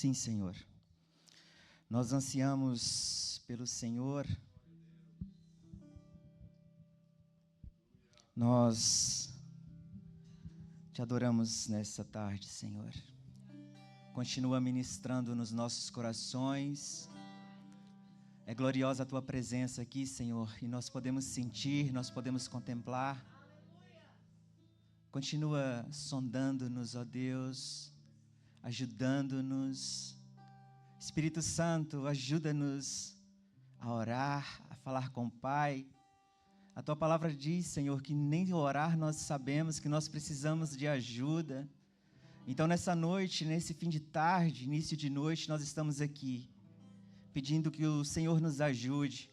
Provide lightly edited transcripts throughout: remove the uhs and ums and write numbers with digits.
Sim, Senhor. Nós ansiamos pelo Senhor. Nós te adoramos nessa tarde, Senhor. Continua ministrando nos nossos corações. É gloriosa a tua presença aqui, Senhor, e nós podemos sentir, nós podemos contemplar. Continua sondando-nos, ó Deus, ajudando-nos. Espírito Santo, ajuda-nos a orar, a falar com o Pai. A tua palavra diz, Senhor, que nem orar nós sabemos, que nós precisamos de ajuda. Então, nessa noite, nesse fim de tarde, início de noite, nós estamos aqui, pedindo que o Senhor nos ajude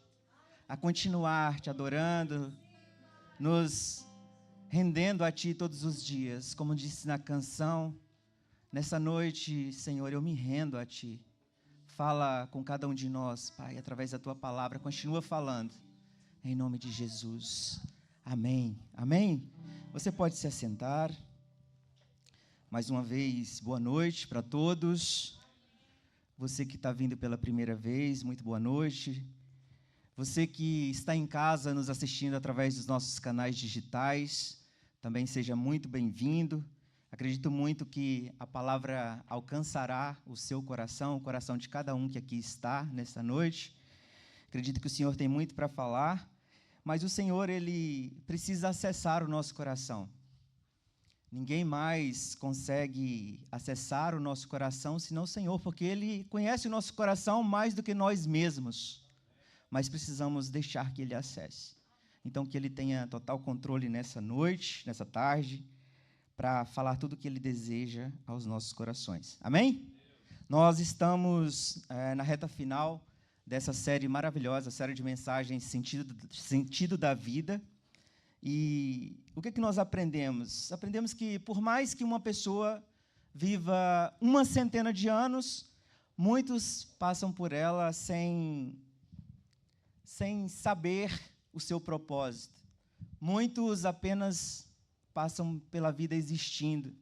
a continuar te adorando, nos rendendo a Ti todos os dias. Como disse na canção, nessa noite, Senhor, eu me rendo a Ti. Fala com cada um de nós, Pai, através da Tua palavra. Continua falando, em nome de Jesus. Amém. Amém? Você pode se assentar. Mais uma vez, boa noite para todos. Você que está vindo pela primeira vez, muito boa noite. Você que está em casa nos assistindo através dos nossos canais digitais, também seja muito bem-vindo. Acredito muito que a palavra alcançará o seu coração, o coração de cada um que aqui está nessa noite. Acredito que o Senhor tem muito para falar, mas o Senhor, Ele precisa acessar o nosso coração. Ninguém mais consegue acessar o nosso coração senão o Senhor, porque Ele conhece o nosso coração mais do que nós mesmos. Mas precisamos deixar que Ele acesse. Então, que Ele tenha total controle nessa noite, nessa tarde, para falar tudo o que Ele deseja aos nossos corações. Amém? Nós estamos na reta final dessa série maravilhosa, série de mensagens Sentido da Vida. E o que nós aprendemos? Aprendemos que, por mais que uma pessoa viva 100 de anos, muitos passam por ela sem saber o seu propósito. Muitos apenas passam pela vida existindo,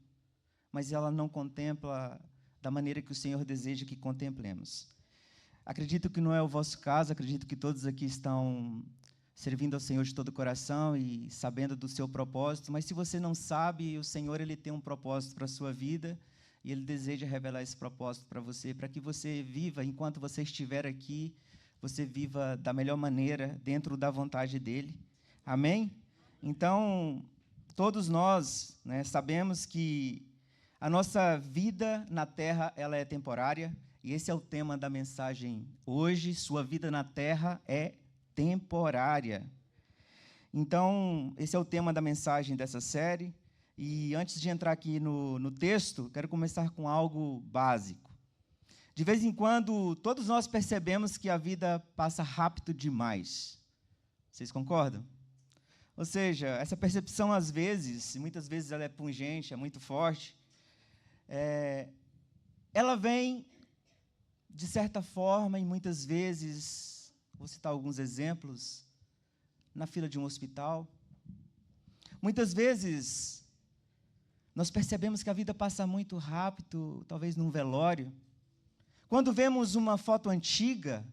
mas ela não contempla da maneira que o Senhor deseja que contemplemos. Acredito que não é o vosso caso, acredito que todos aqui estão servindo ao Senhor de todo o coração e sabendo do seu propósito, mas se você não sabe, o Senhor, Ele tem um propósito para a sua vida e Ele deseja revelar esse propósito para que você viva, enquanto você estiver aqui, você viva da melhor maneira, dentro da vontade dEle. Amém? Então, todos nós, sabemos que a nossa vida na terra ela é temporária, e esse é o tema da mensagem hoje. Sua vida na terra é temporária. Então, esse é o tema da mensagem dessa série. E antes de entrar aqui no texto, quero começar com algo básico. De vez em quando, todos nós percebemos que a vida passa rápido demais. Vocês concordam? Ou seja, essa percepção, às vezes, e muitas vezes ela é pungente, é muito forte, ela vem, de certa forma, e muitas vezes, vou citar alguns exemplos, na fila de um hospital. Muitas vezes, nós percebemos que a vida passa muito rápido, talvez num velório. Quando vemos uma foto antiga,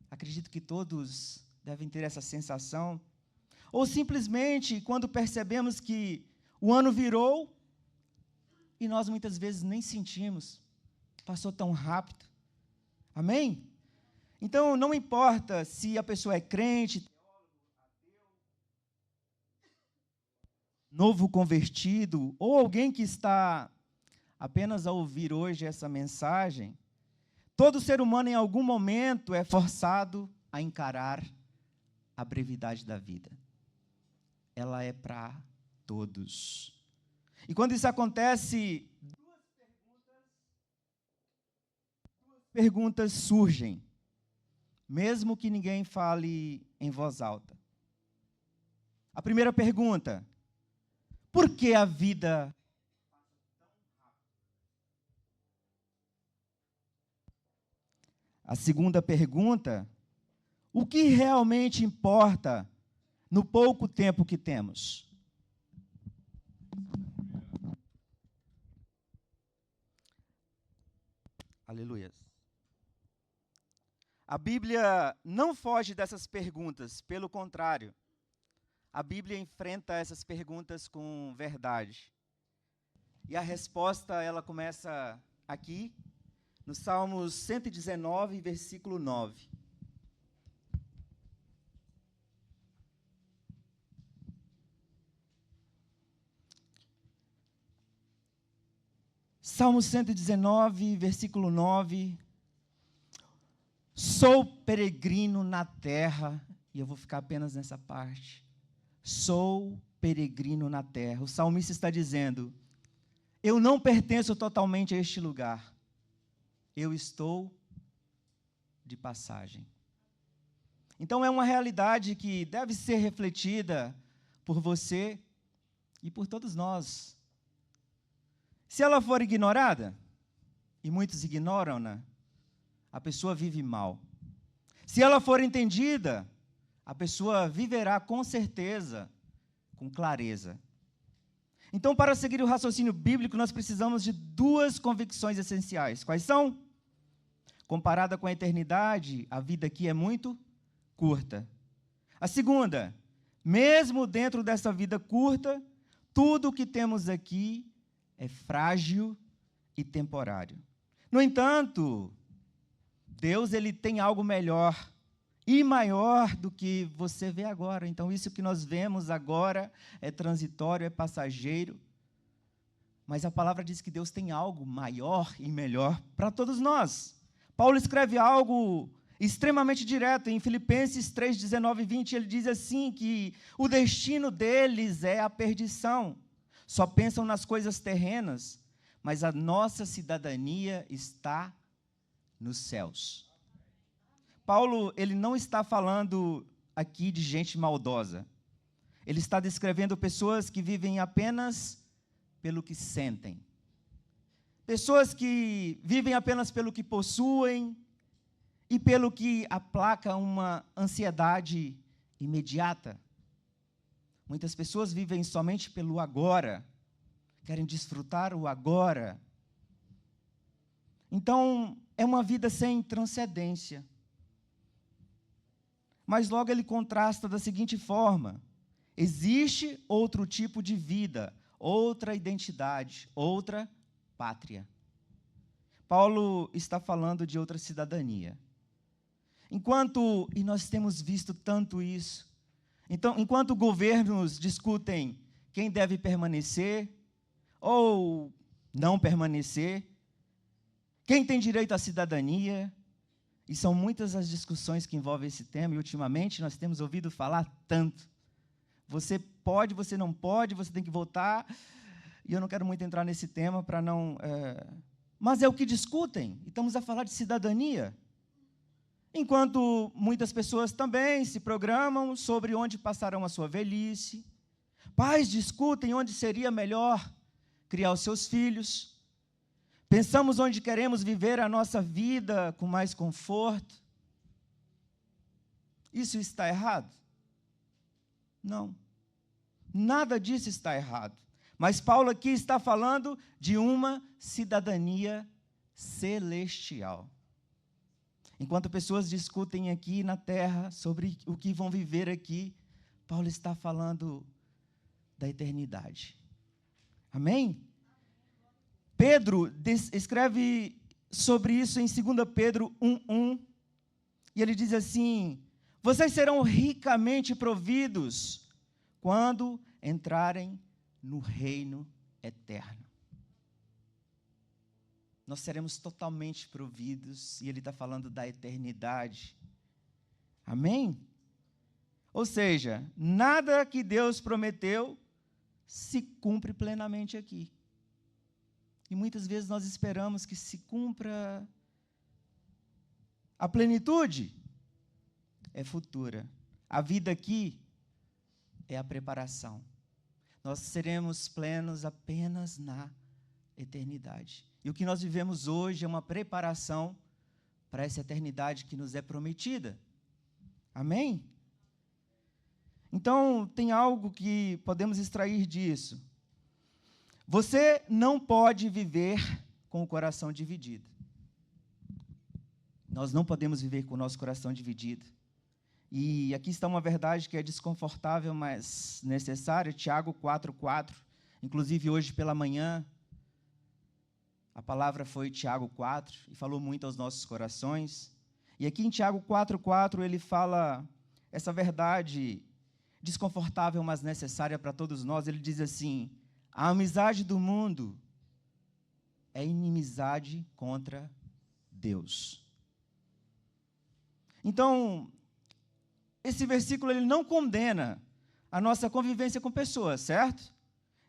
acredito que todos devem ter essa sensação, ou simplesmente quando percebemos que o ano virou e nós muitas vezes nem sentimos, passou tão rápido. Amém? Então, não importa se a pessoa é crente, novo convertido, ou alguém que está apenas a ouvir hoje essa mensagem, todo ser humano, em algum momento, é forçado a encarar a brevidade da vida. Ela é para todos. E quando isso acontece, duas perguntas surgem, mesmo que ninguém fale em voz alta. A primeira pergunta: por que a vida passa tão rápido? A segunda pergunta: o que realmente importa no pouco tempo que temos? Aleluia. A Bíblia não foge dessas perguntas, pelo contrário. A Bíblia enfrenta essas perguntas com verdade. E a resposta, ela começa aqui, no Salmos 119, versículo 9. Salmo 119, versículo 9. Sou peregrino na terra, e eu vou ficar apenas nessa parte. Sou peregrino na terra. O salmista está dizendo: eu não pertenço totalmente a este lugar. Eu estou de passagem. Então é uma realidade que deve ser refletida por você e por todos nós. Se ela for ignorada, e muitos ignoram-na, a pessoa vive mal. Se ela for entendida, a pessoa viverá com certeza, com clareza. Então, para seguir o raciocínio bíblico, nós precisamos de duas convicções essenciais. Quais são? Comparada com a eternidade, a vida aqui é muito curta. A segunda, mesmo dentro dessa vida curta, tudo o que temos aqui é frágil e temporário. No entanto, Deus, ele tem algo melhor e maior do que você vê agora. Então, isso que nós vemos agora é transitório, é passageiro. Mas a palavra diz que Deus tem algo maior e melhor para todos nós. Paulo escreve algo extremamente direto. Em Filipenses 3, 19 e 20, ele diz assim, que o destino deles é a perdição. Só pensam nas coisas terrenas, mas a nossa cidadania está nos céus. Paulo, ele não está falando aqui de gente maldosa. Ele está descrevendo pessoas que vivem apenas pelo que sentem. Pessoas que vivem apenas pelo que possuem e pelo que aplaca uma ansiedade imediata. Muitas pessoas vivem somente pelo agora, querem desfrutar o agora. Então, é uma vida sem transcendência. Mas logo ele contrasta da seguinte forma: existe outro tipo de vida, outra identidade, outra pátria. Paulo está falando de outra cidadania. E nós temos visto tanto isso, então, enquanto governos discutem quem deve permanecer ou não permanecer, quem tem direito à cidadania, e são muitas as discussões que envolvem esse tema, e ultimamente nós temos ouvido falar tanto. Você pode, você não pode, você tem que votar, e eu não quero muito entrar nesse tema para não... Mas é o que discutem, e estamos a falar de cidadania. Enquanto muitas pessoas também se programam sobre onde passarão a sua velhice, pais discutem onde seria melhor criar os seus filhos, pensamos onde queremos viver a nossa vida com mais conforto. Isso está errado? Não. Nada disso está errado. Mas Paulo aqui está falando de uma cidadania celestial. Enquanto pessoas discutem aqui na terra sobre o que vão viver aqui, Paulo está falando da eternidade. Amém? Pedro escreve sobre isso em 2 Pedro 1:1, e ele diz assim: vocês serão ricamente providos quando entrarem no reino eterno. Nós seremos totalmente providos, e ele está falando da eternidade. Amém? Ou seja, nada que Deus prometeu se cumpre plenamente aqui. E muitas vezes nós esperamos que se cumpra a plenitude. É futura. A vida aqui é a preparação. Nós seremos plenos apenas na eternidade. E o que nós vivemos hoje é uma preparação para essa eternidade que nos é prometida. Amém? Então, tem algo que podemos extrair disso. Você não pode viver com o coração dividido. Nós não podemos viver com o nosso coração dividido. E aqui está uma verdade que é desconfortável, mas necessária, Tiago 4,4. Inclusive, hoje pela manhã, a palavra foi Tiago 4, e falou muito aos nossos corações. E aqui em Tiago 4,4, ele fala essa verdade desconfortável, mas necessária para todos nós. Ele diz assim: a amizade do mundo é inimizade contra Deus. Então, esse versículo ele não condena a nossa convivência com pessoas, certo?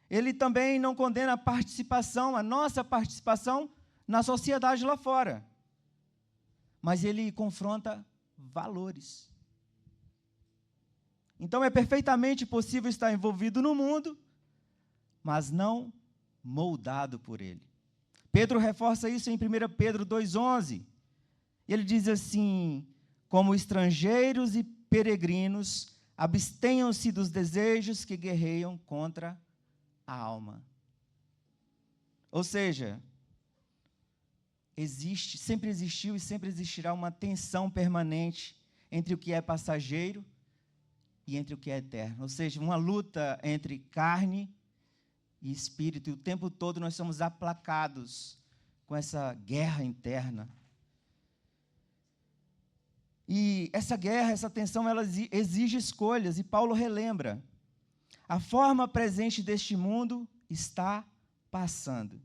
Ele também não condena a nossa participação na sociedade lá fora. Mas ele confronta valores. Então, é perfeitamente possível estar envolvido no mundo, mas não moldado por ele. Pedro reforça isso em 1 Pedro 2,11. Ele diz assim: como estrangeiros e peregrinos, abstenham-se dos desejos que guerreiam contra a alma. Ou seja, sempre existiu e sempre existirá uma tensão permanente entre o que é passageiro e entre o que é eterno. Ou seja, uma luta entre carne e espírito. E o tempo todo nós somos aplacados com essa guerra interna. E essa guerra, essa tensão, ela exige escolhas. E Paulo relembra: a forma presente deste mundo está passando.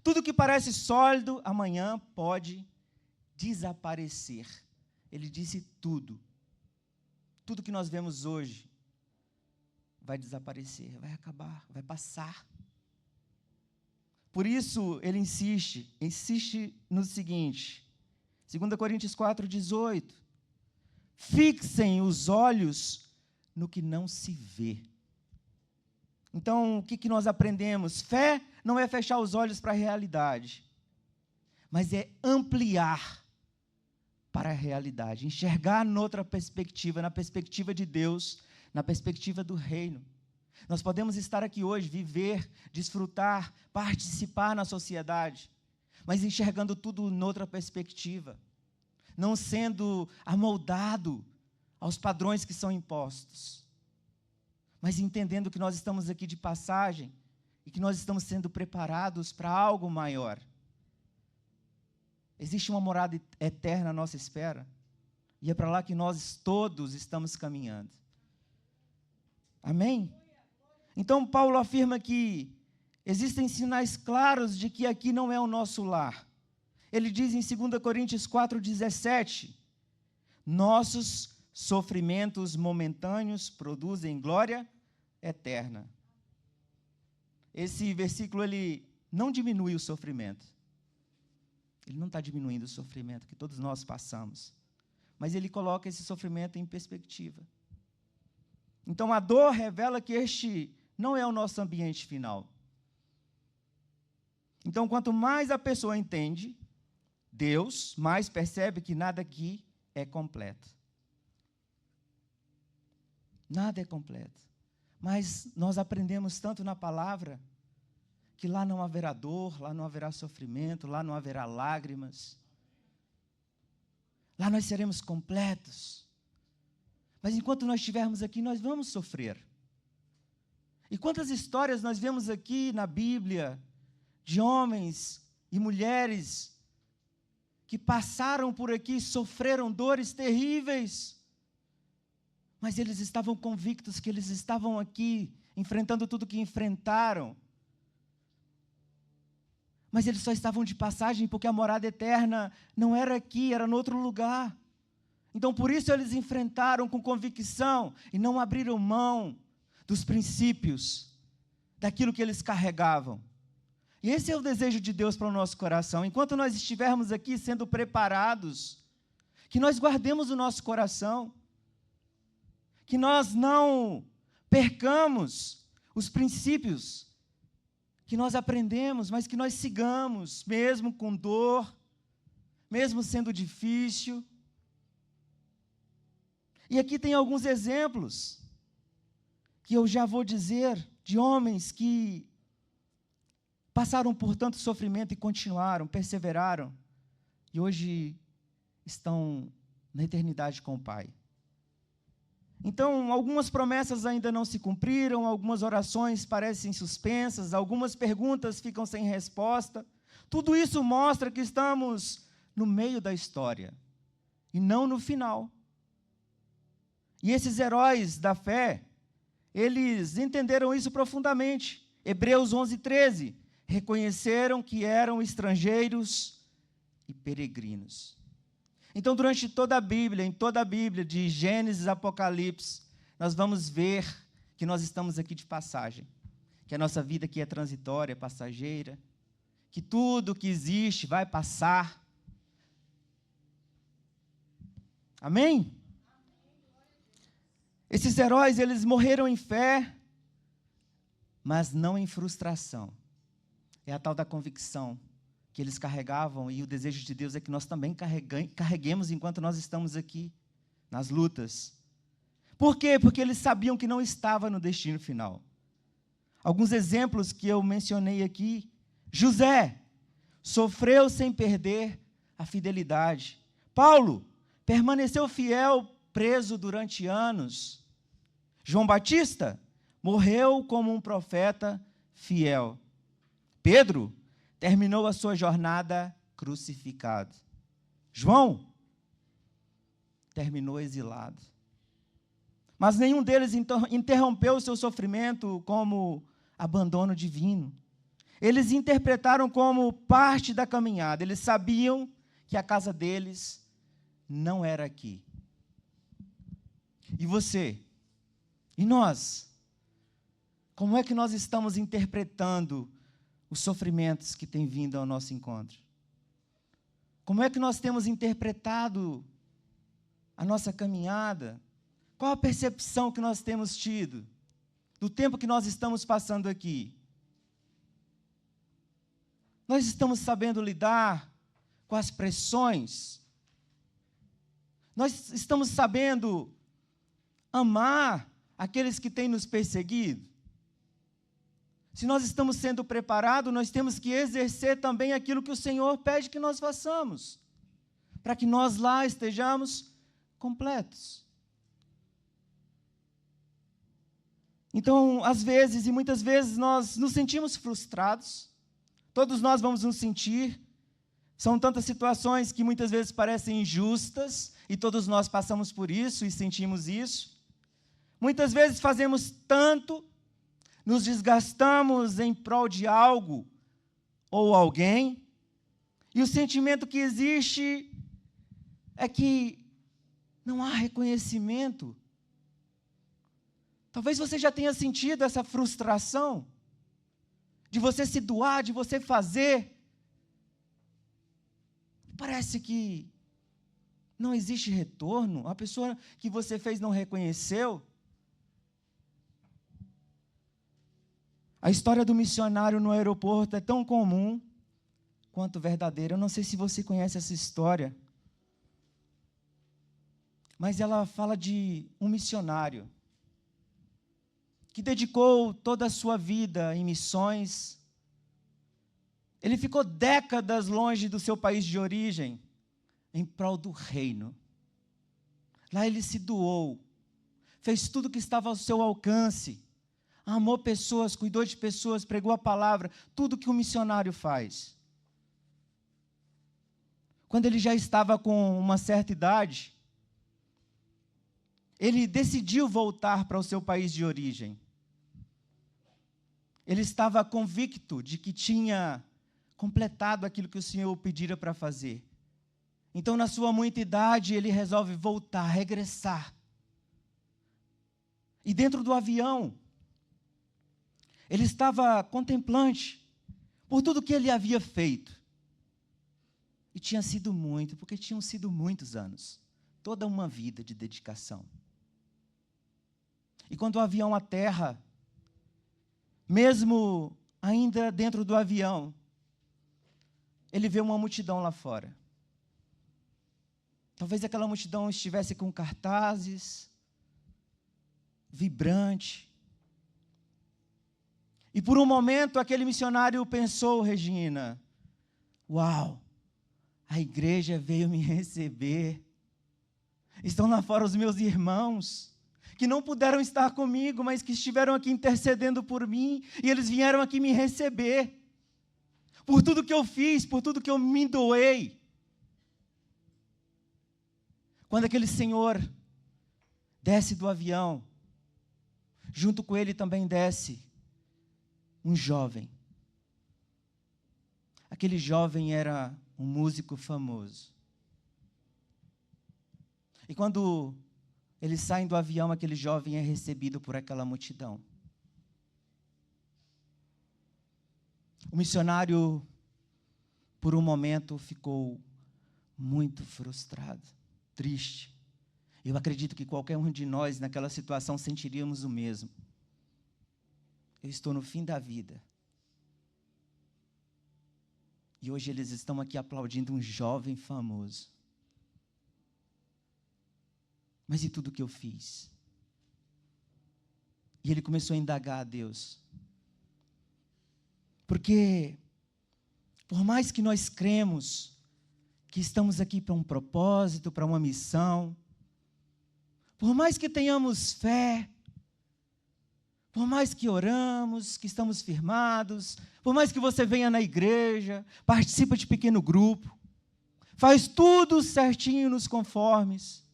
Tudo que parece sólido, amanhã pode desaparecer. Ele disse tudo. Tudo que nós vemos hoje vai desaparecer, vai acabar, vai passar. Por isso, ele insiste no seguinte, 2 Coríntios 4,18, fixem os olhos no que não se vê. Então, o que nós aprendemos? Fé não é fechar os olhos para a realidade, mas é ampliar para a realidade, enxergar noutra perspectiva, na perspectiva de Deus, na perspectiva do reino. Nós podemos estar aqui hoje, viver, desfrutar, participar na sociedade, mas enxergando tudo noutra perspectiva, não sendo amoldado aos padrões que são impostos, mas entendendo que nós estamos aqui de passagem e que nós estamos sendo preparados para algo maior. Existe uma morada eterna à nossa espera, e é para lá que nós todos estamos caminhando. Amém? Então, Paulo afirma que existem sinais claros de que aqui não é o nosso lar. Ele diz em 2 Coríntios 4,17, nossos sofrimentos momentâneos produzem glória eterna. Esse versículo, ele não diminui o sofrimento. Ele não está diminuindo o sofrimento que todos nós passamos, mas ele coloca esse sofrimento em perspectiva. Então, a dor revela que este não é o nosso ambiente final. Então, quanto mais a pessoa entende Deus, mais percebe que nada aqui é completo. Nada é completo. Mas nós aprendemos tanto na palavra que lá não haverá dor, lá não haverá sofrimento, lá não haverá lágrimas. Lá nós seremos completos. Mas enquanto nós estivermos aqui, nós vamos sofrer. E quantas histórias nós vemos aqui na Bíblia de homens e mulheres que passaram por aqui, sofreram dores terríveis, mas eles estavam convictos que eles estavam aqui, enfrentando tudo que enfrentaram. Mas eles só estavam de passagem porque a morada eterna não era aqui, era em outro lugar. Então, por isso eles enfrentaram com convicção e não abriram mão dos princípios, daquilo que eles carregavam. E esse é o desejo de Deus para o nosso coração. Enquanto nós estivermos aqui sendo preparados, que nós guardemos o nosso coração, que nós não percamos os princípios que nós aprendemos, mas que nós sigamos, mesmo com dor, mesmo sendo difícil. E aqui tem alguns exemplos que eu já vou dizer, de homens que passaram por tanto sofrimento e continuaram, perseveraram. E hoje estão na eternidade com o Pai. Então, algumas promessas ainda não se cumpriram, algumas orações parecem suspensas, algumas perguntas ficam sem resposta. Tudo isso mostra que estamos no meio da história e não no final. E esses heróis da fé, eles entenderam isso profundamente. Hebreus 11:13, reconheceram que eram estrangeiros e peregrinos. Então, durante toda a Bíblia, em toda a Bíblia, de Gênesis a Apocalipse, nós vamos ver que nós estamos aqui de passagem, que a nossa vida aqui é transitória, é passageira, que tudo que existe vai passar. Amém? Esses heróis, eles morreram em fé, mas não em frustração. É a tal da convicção que eles carregavam, e o desejo de Deus é que nós também carreguemos enquanto nós estamos aqui, nas lutas. Por quê? Porque eles sabiam que não estava no destino final. Alguns exemplos que eu mencionei aqui. José sofreu sem perder a fidelidade. Paulo permaneceu fiel, preso durante anos. João Batista morreu como um profeta fiel. Pedro terminou a sua jornada crucificado. João terminou exilado. Mas nenhum deles interrompeu o seu sofrimento como abandono divino. Eles interpretaram como parte da caminhada. Eles sabiam que a casa deles não era aqui. E você? E nós? Como é que nós estamos interpretando os sofrimentos que têm vindo ao nosso encontro? Como é que nós temos interpretado a nossa caminhada? Qual a percepção que nós temos tido do tempo que nós estamos passando aqui? Nós estamos sabendo lidar com as pressões? Nós estamos sabendo amar aqueles que têm nos perseguido? Se nós estamos sendo preparados, nós temos que exercer também aquilo que o Senhor pede que nós façamos, para que nós lá estejamos completos. Então, às vezes, e muitas vezes, nós nos sentimos frustrados, todos nós vamos nos sentir, são tantas situações que muitas vezes parecem injustas, e todos nós passamos por isso e sentimos isso. Muitas vezes fazemos tanto, nos desgastamos em prol de algo ou alguém, e o sentimento que existe é que não há reconhecimento. Talvez você já tenha sentido essa frustração de você se doar, de você fazer. Parece que não existe retorno, a pessoa que você fez não reconheceu. A história do missionário no aeroporto é tão comum quanto verdadeira. Eu não sei se você conhece essa história, mas ela fala de um missionário que dedicou toda a sua vida em missões. Ele ficou décadas longe do seu país de origem, em prol do reino. Lá ele se doou, fez tudo o que estava ao seu alcance, amou pessoas, cuidou de pessoas, pregou a palavra, tudo que um missionário faz. Quando ele já estava com uma certa idade, ele decidiu voltar para o seu país de origem. Ele estava convicto de que tinha completado aquilo que o Senhor o pedira para fazer. Então, na sua muita idade, ele resolve voltar, regressar. E dentro do avião, ele estava contemplante por tudo que ele havia feito. E tinha sido muito, porque tinham sido muitos anos. Toda uma vida de dedicação. E quando o avião aterra, mesmo ainda dentro do avião, ele vê uma multidão lá fora. Talvez aquela multidão estivesse com cartazes, vibrante. E por um momento aquele missionário pensou, Regina, uau, A igreja veio me receber. Estão lá fora os meus irmãos, que não puderam estar comigo, mas que estiveram aqui intercedendo por mim, e eles vieram aqui me receber. Por tudo que eu fiz, por tudo que eu me doei. Quando aquele senhor desce do avião, junto com ele também desce um jovem. Aquele jovem era um músico famoso. E quando eles saem do avião, aquele jovem é recebido por aquela multidão. O missionário, por um momento, ficou muito frustrado, triste. Eu acredito que qualquer um de nós, naquela situação, sentiríamos o mesmo. Eu estou no fim da vida. E hoje eles estão aqui aplaudindo um jovem famoso. Mas e tudo que eu fiz? E ele começou a indagar a Deus. Porque, por mais que nós cremos que estamos aqui para um propósito, para uma missão, por mais que tenhamos fé, por mais que oramos, que estamos firmados, por mais que você venha na igreja, participa de pequeno grupo, faz tudo certinho nos conformes,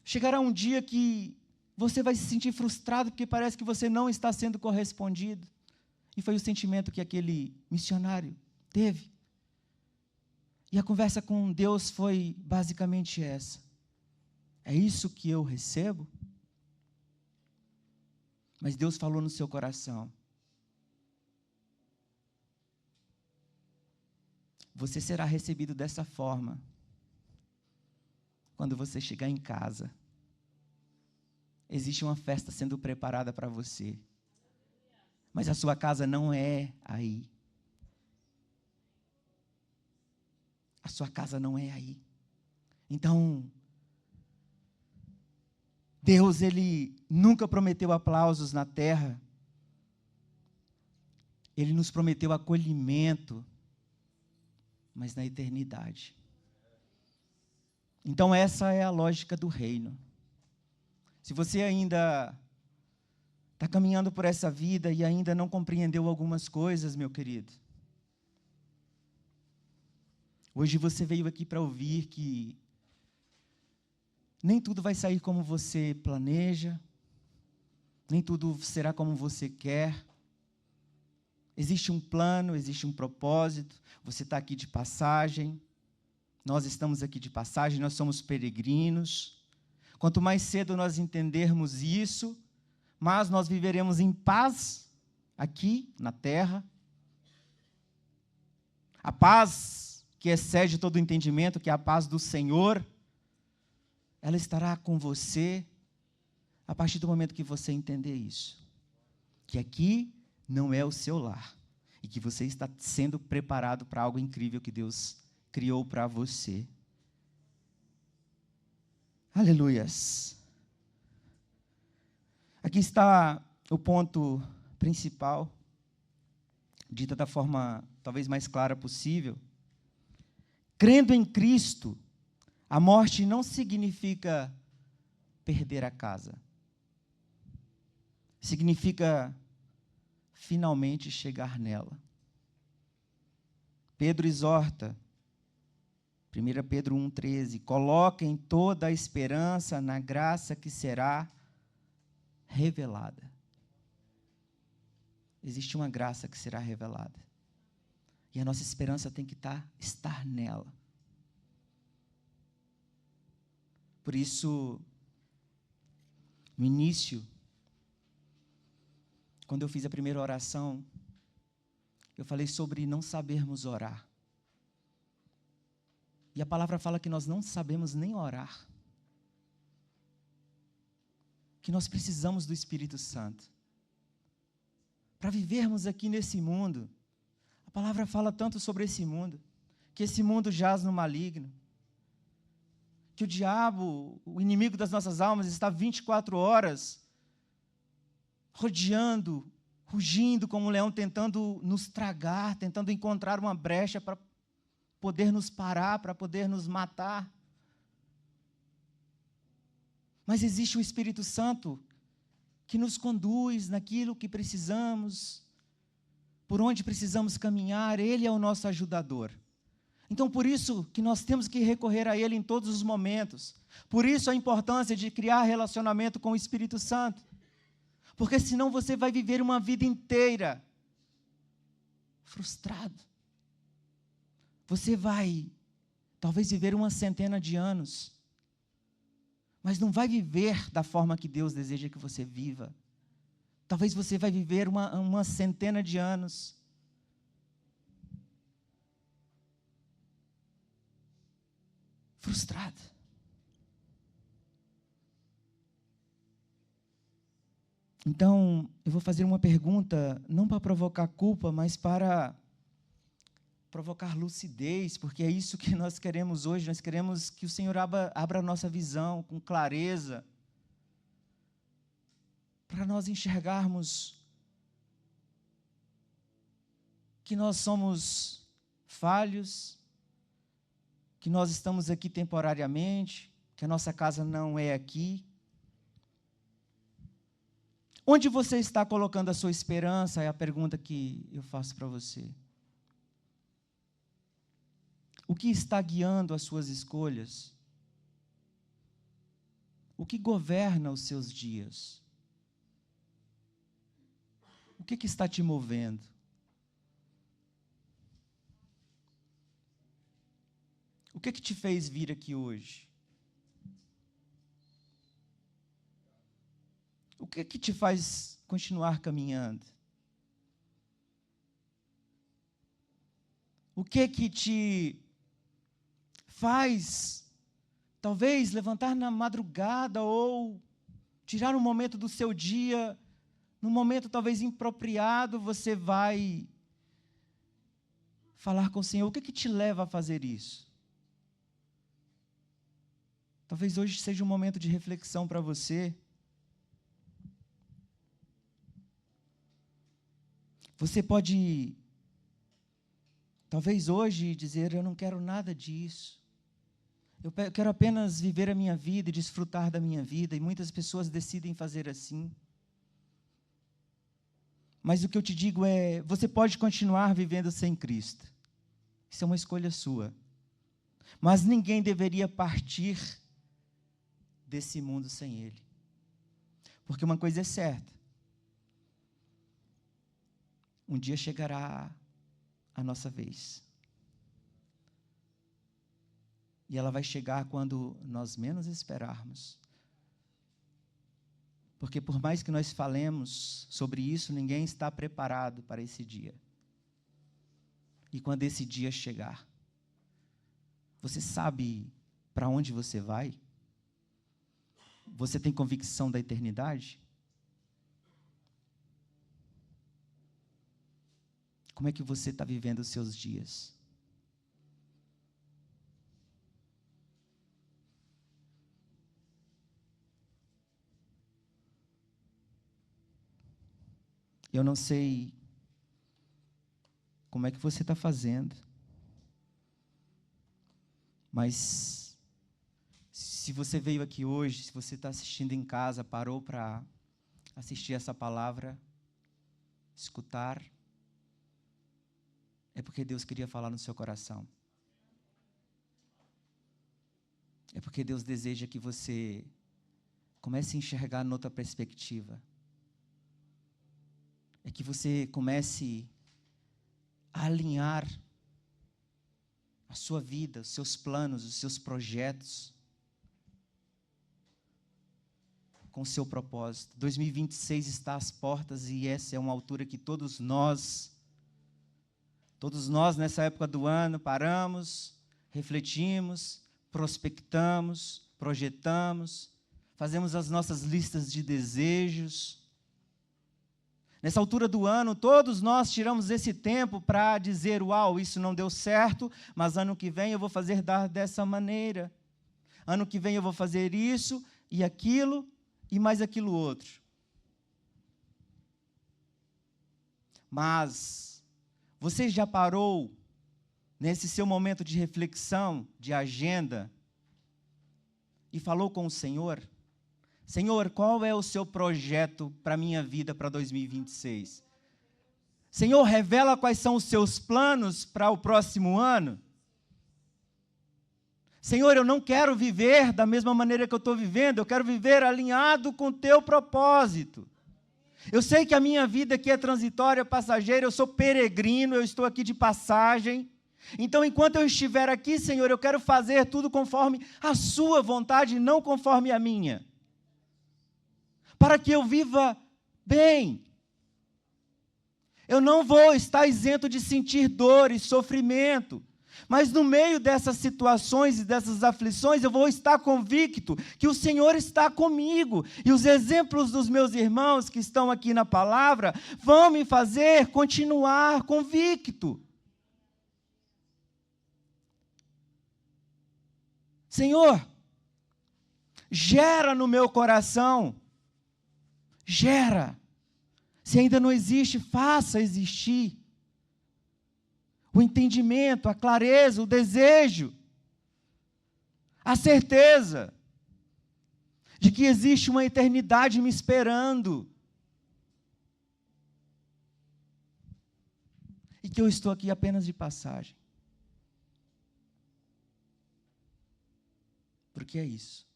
chegará um dia que você vai se sentir frustrado porque parece que você não está sendo correspondido. E foi o sentimento que aquele missionário teve. E a conversa com Deus foi basicamente essa. É isso que eu recebo? Mas Deus falou no seu coração. Você será recebido dessa forma quando você chegar em casa. Existe uma festa sendo preparada para você. Mas a sua casa não é aí. A sua casa não é aí. Então, Deus, Ele nunca prometeu aplausos na terra. Ele nos prometeu acolhimento, mas na eternidade. Então, essa é a lógica do reino. Se você ainda está caminhando por essa vida e ainda não compreendeu algumas coisas, meu querido, hoje você veio aqui para ouvir que nem tudo vai sair como você planeja, nem tudo será como você quer. Existe um plano, existe um propósito, você está aqui de passagem, nós estamos aqui de passagem, nós somos peregrinos. Quanto mais cedo nós entendermos isso, mais nós viveremos em paz aqui na terra. A paz que excede todo o entendimento, que é a paz do Senhor, ela estará com você a partir do momento que você entender isso. Que aqui não é o seu lar. E que você está sendo preparado para algo incrível que Deus criou para você. Aleluias. Aqui está o ponto principal, dita da forma talvez mais clara possível. Crendo em Cristo, a morte não significa perder a casa. Significa finalmente chegar nela. Pedro exorta, 1 Pedro 1,13, coloquem toda a esperança na graça que será revelada. Existe uma graça que será revelada. E a nossa esperança tem que estar nela. Por isso, no início, quando eu fiz a primeira oração, eu falei sobre não sabermos orar. E a palavra fala que nós não sabemos nem orar. Que nós precisamos do Espírito Santo. Para vivermos aqui nesse mundo, a palavra fala tanto sobre esse mundo, que esse mundo jaz no maligno, que o diabo, o inimigo das nossas almas, está 24 horas rodeando rugindo como um leão, tentando nos tragar, tentando encontrar uma brecha para poder nos parar, para poder nos matar. Mas existe o Espírito Santo que nos conduz naquilo que precisamos, por onde precisamos caminhar. Ele é o nosso ajudador. Então, por isso que nós temos que recorrer a Ele em todos os momentos. Por isso a importância de criar relacionamento com o Espírito Santo. Porque senão você vai viver uma vida inteira frustrado. Você vai, talvez, viver uma centena de anos, mas não vai viver da forma que Deus deseja que você viva. Talvez você vai viver uma centena de anos. Frustrado. Então, eu vou fazer uma pergunta, não para provocar culpa, mas para provocar lucidez, porque é isso que nós queremos hoje. Nós queremos que o Senhor abra a nossa visão com clareza, para nós enxergarmos que nós somos falhos, que nós estamos aqui temporariamente, que a nossa casa não é aqui. Onde você está colocando a sua esperança? É a pergunta que eu faço para você. O que está guiando as suas escolhas? O que governa os seus dias? O que está te movendo? O que te fez vir aqui hoje? O que te faz continuar caminhando? O que te faz, talvez, levantar na madrugada ou tirar um momento do seu dia, num momento talvez impropriado, você vai falar com o Senhor? O que te leva a fazer isso? Talvez hoje seja um momento de reflexão para você. Você pode, talvez hoje, dizer: eu não quero nada disso. Eu quero apenas viver a minha vida e desfrutar da minha vida. E muitas pessoas decidem fazer assim. Mas o que eu te digo é: você pode continuar vivendo sem Cristo. Isso é uma escolha sua. Mas ninguém deveria partir desse mundo sem Ele. Porque uma coisa é certa: um dia chegará a nossa vez. E ela vai chegar quando nós menos esperarmos. Porque por mais que nós falemos sobre isso, ninguém está preparado para esse dia. E quando esse dia chegar, você sabe para onde você vai? Você tem convicção da eternidade? Como é que você está vivendo os seus dias? Eu não sei como é que você está fazendo, mas se você veio aqui hoje, se você está assistindo em casa, parou para assistir essa palavra, escutar, é porque Deus queria falar no seu coração. É porque Deus deseja que você comece a enxergar noutra perspectiva. É que você comece a alinhar a sua vida, os seus planos, os seus projetos com o seu propósito. 2026 está às portas e essa é uma altura que todos nós nessa época do ano paramos, refletimos, prospectamos, projetamos, fazemos as nossas listas de desejos. Nessa altura do ano, todos nós tiramos esse tempo para dizer: uau, isso não deu certo, mas ano que vem eu vou fazer dessa maneira. Ano que vem eu vou fazer isso e aquilo e mais aquilo outro. Mas você já parou nesse seu momento de reflexão, de agenda, e falou com o Senhor? Senhor, qual é o seu projeto para a minha vida para 2026? Senhor, revela quais são os seus planos para o próximo ano. Senhor, eu não quero viver da mesma maneira que eu estou vivendo, eu quero viver alinhado com o teu propósito. Eu sei que a minha vida aqui é transitória, passageira, eu sou peregrino, eu estou aqui de passagem. Então, enquanto eu estiver aqui, Senhor, eu quero fazer tudo conforme a sua vontade, não conforme a minha. Para que eu viva bem. Eu não vou estar isento de sentir dor e sofrimento, mas no meio dessas situações e dessas aflições, eu vou estar convicto que o Senhor está comigo. E os exemplos dos meus irmãos que estão aqui na palavra vão me fazer continuar convicto. Senhor, gera no meu coração, gera. Se ainda não existe, faça existir. O entendimento, a clareza, o desejo, a certeza de que existe uma eternidade me esperando. E que eu estou aqui apenas de passagem. Porque é isso.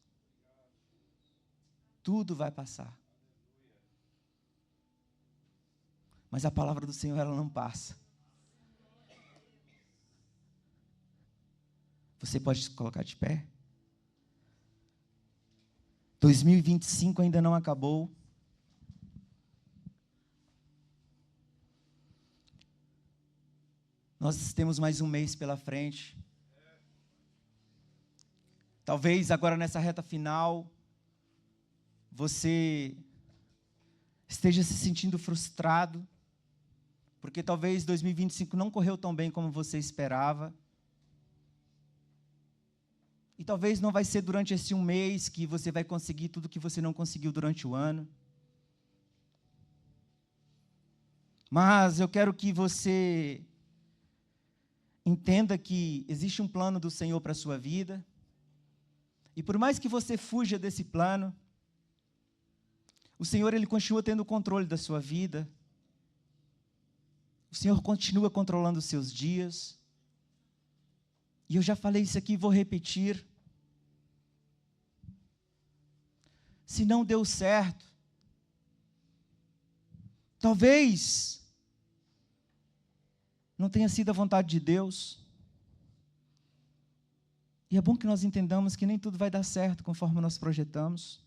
Tudo vai passar. Mas a palavra do Senhor, ela não passa. Você pode se colocar de pé? 2025 ainda não acabou. Nós temos mais um mês pela frente. Talvez agora nessa reta final, você esteja se sentindo frustrado, porque talvez 2025 não correu tão bem como você esperava. E talvez não vai ser durante esse um mês que você vai conseguir tudo que você não conseguiu durante o ano. Mas eu quero que você entenda que existe um plano do Senhor para a sua vida. E por mais que você fuja desse plano, o Senhor, Ele continua tendo o controle da sua vida. O Senhor continua controlando os seus dias. E eu já falei isso aqui e vou repetir. Se não deu certo, talvez não tenha sido a vontade de Deus. E é bom que nós entendamos que nem tudo vai dar certo conforme nós projetamos.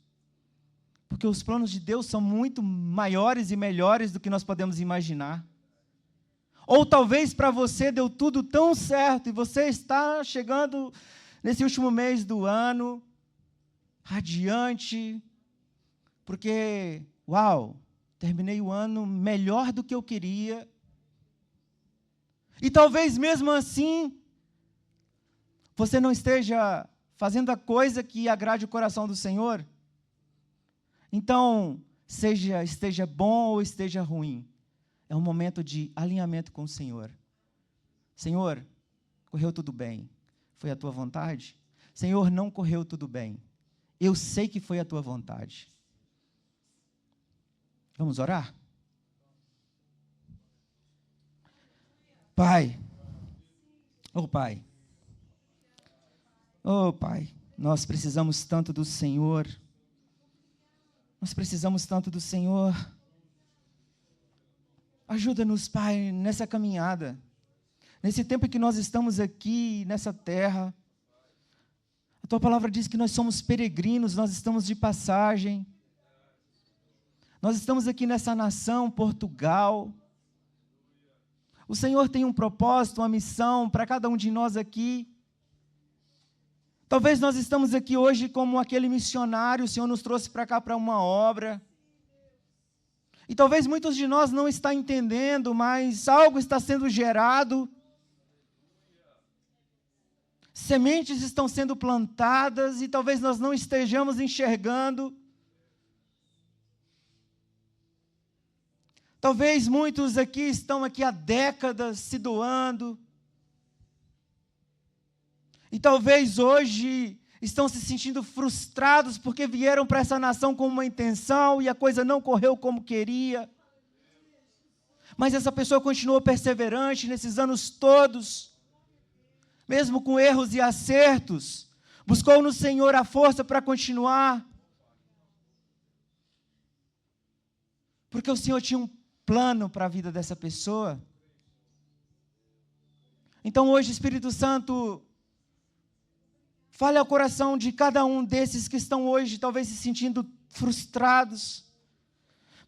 Porque os planos de Deus são muito maiores e melhores do que nós podemos imaginar. Ou talvez para você deu tudo tão certo e você está chegando nesse último mês do ano, radiante, porque, uau, terminei o ano melhor do que eu queria. E talvez mesmo assim, você não esteja fazendo a coisa que agrade o coração do Senhor. Então, esteja bom ou esteja ruim, é um momento de alinhamento com o Senhor. Senhor, correu tudo bem. Foi a tua vontade? Senhor, não correu tudo bem. Eu sei que foi a tua vontade. Vamos orar? Pai, oh Pai, nós precisamos tanto do Senhor. Nós precisamos tanto do Senhor. Ajuda-nos, Pai, nessa caminhada, nesse tempo que nós estamos aqui, nessa terra. A Tua palavra diz que nós somos peregrinos, nós estamos de passagem. Nós estamos aqui nessa nação, Portugal. O Senhor tem um propósito, uma missão para cada um de nós aqui. Talvez nós estamos aqui hoje como aquele missionário, o Senhor nos trouxe para cá para uma obra. E talvez muitos de nós não estão entendendo, mas algo está sendo gerado. Sementes estão sendo plantadas e talvez nós não estejamos enxergando. Talvez muitos aqui estão aqui há décadas se doando. E talvez hoje estão se sentindo frustrados porque vieram para essa nação com uma intenção e a coisa não correu como queria. Mas essa pessoa continuou perseverante nesses anos todos, mesmo com erros e acertos, buscou no Senhor a força para continuar. Porque o Senhor tinha um plano para a vida dessa pessoa. Então hoje, Espírito Santo, fale ao coração de cada um desses que estão hoje talvez se sentindo frustrados,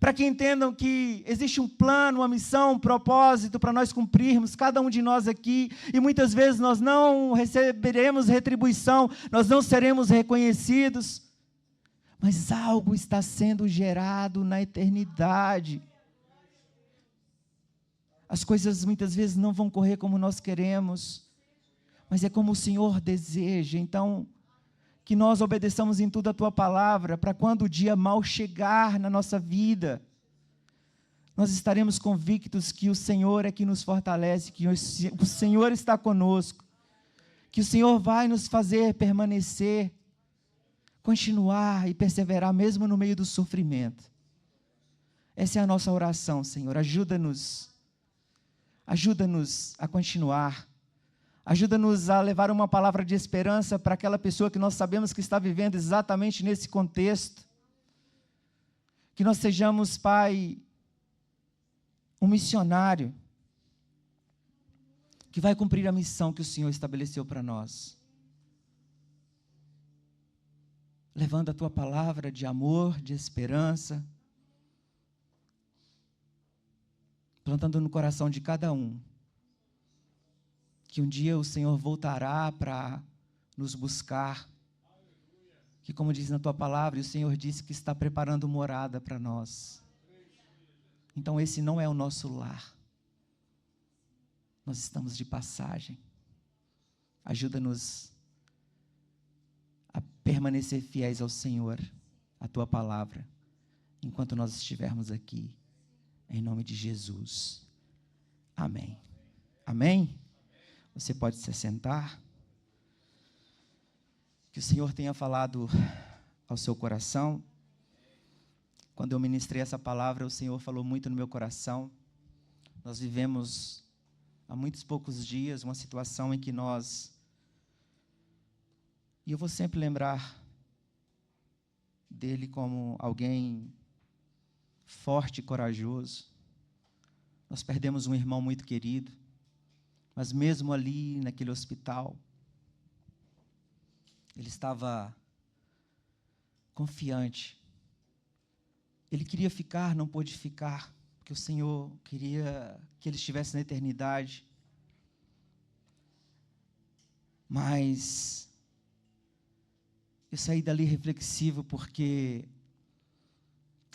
para que entendam que existe um plano, uma missão, um propósito para nós cumprirmos, cada um de nós aqui, e muitas vezes nós não receberemos retribuição, nós não seremos reconhecidos, mas algo está sendo gerado na eternidade. As coisas muitas vezes não vão correr como nós queremos, mas é como o Senhor deseja. Então, que nós obedeçamos em tudo a Tua palavra, para quando o dia mal chegar na nossa vida, nós estaremos convictos que o Senhor é que nos fortalece, que o Senhor está conosco, que o Senhor vai nos fazer permanecer, continuar e perseverar mesmo no meio do sofrimento. Essa é a nossa oração, Senhor. Ajuda-nos a continuar. Ajuda-nos a levar uma palavra de esperança para aquela pessoa que nós sabemos que está vivendo exatamente nesse contexto. Que nós sejamos, Pai, um missionário que vai cumprir a missão que o Senhor estabeleceu para nós. Levando a Tua palavra de amor, de esperança, plantando no coração de cada um, que um dia o Senhor voltará para nos buscar, que como diz na Tua palavra, o Senhor disse que está preparando morada para nós. Então esse não é o nosso lar, nós estamos de passagem. Ajuda-nos a permanecer fiéis ao Senhor, à Tua palavra, enquanto nós estivermos aqui, em nome de Jesus. Amém. Amém? Você pode se assentar. Que o Senhor tenha falado ao seu coração. Quando eu ministrei essa palavra, o Senhor falou muito no meu coração. Nós vivemos há muitos poucos dias uma situação em que e eu vou sempre lembrar dele como alguém forte e corajoso. Nós perdemos um irmão muito querido, mas mesmo ali naquele hospital, ele estava confiante. Ele queria ficar, não pôde ficar, porque o Senhor queria que ele estivesse na eternidade. Mas eu saí dali reflexivo porque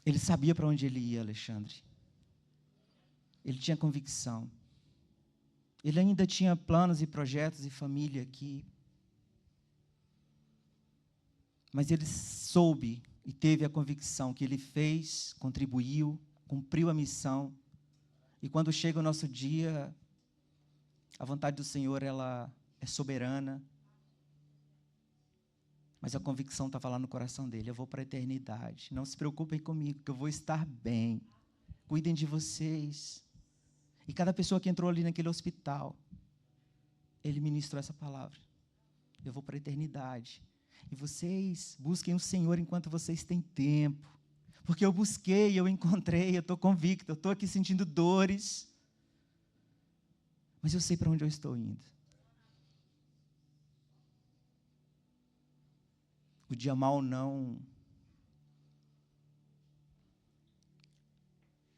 ele sabia para onde ele ia, Alexandre. Ele tinha convicção. Ele ainda tinha planos e projetos e família aqui. Mas ele soube e teve a convicção que ele fez, contribuiu, cumpriu a missão. E quando chega o nosso dia, a vontade do Senhor, ela é soberana. Mas a convicção estava lá no coração dele. Eu vou para a eternidade. Não se preocupem comigo, que eu vou estar bem. Cuidem de vocês. E cada pessoa que entrou ali naquele hospital, ele ministrou essa palavra. Eu vou para a eternidade. E vocês busquem o Senhor enquanto vocês têm tempo. Porque eu busquei, eu encontrei, eu estou convicto, eu estou aqui sentindo dores. Mas eu sei para onde eu estou indo. O dia mau não...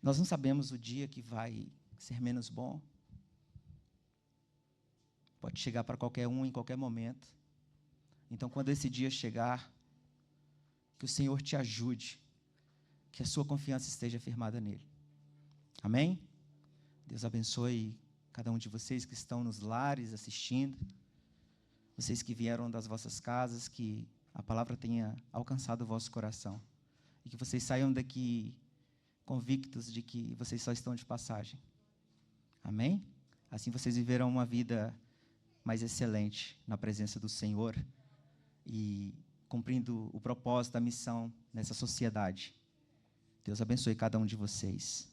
Nós não sabemos o dia que vai ser menos bom. Pode chegar para qualquer um em qualquer momento. Então, quando esse dia chegar, que o Senhor te ajude, que a sua confiança esteja firmada nele. Amém? Deus abençoe cada um de vocês que estão nos lares assistindo, vocês que vieram das vossas casas, que a palavra tenha alcançado o vosso coração e que vocês saiam daqui convictos de que vocês só estão de passagem. Amém? Assim vocês viverão uma vida mais excelente na presença do Senhor e cumprindo o propósito, a missão nessa sociedade. Deus abençoe cada um de vocês.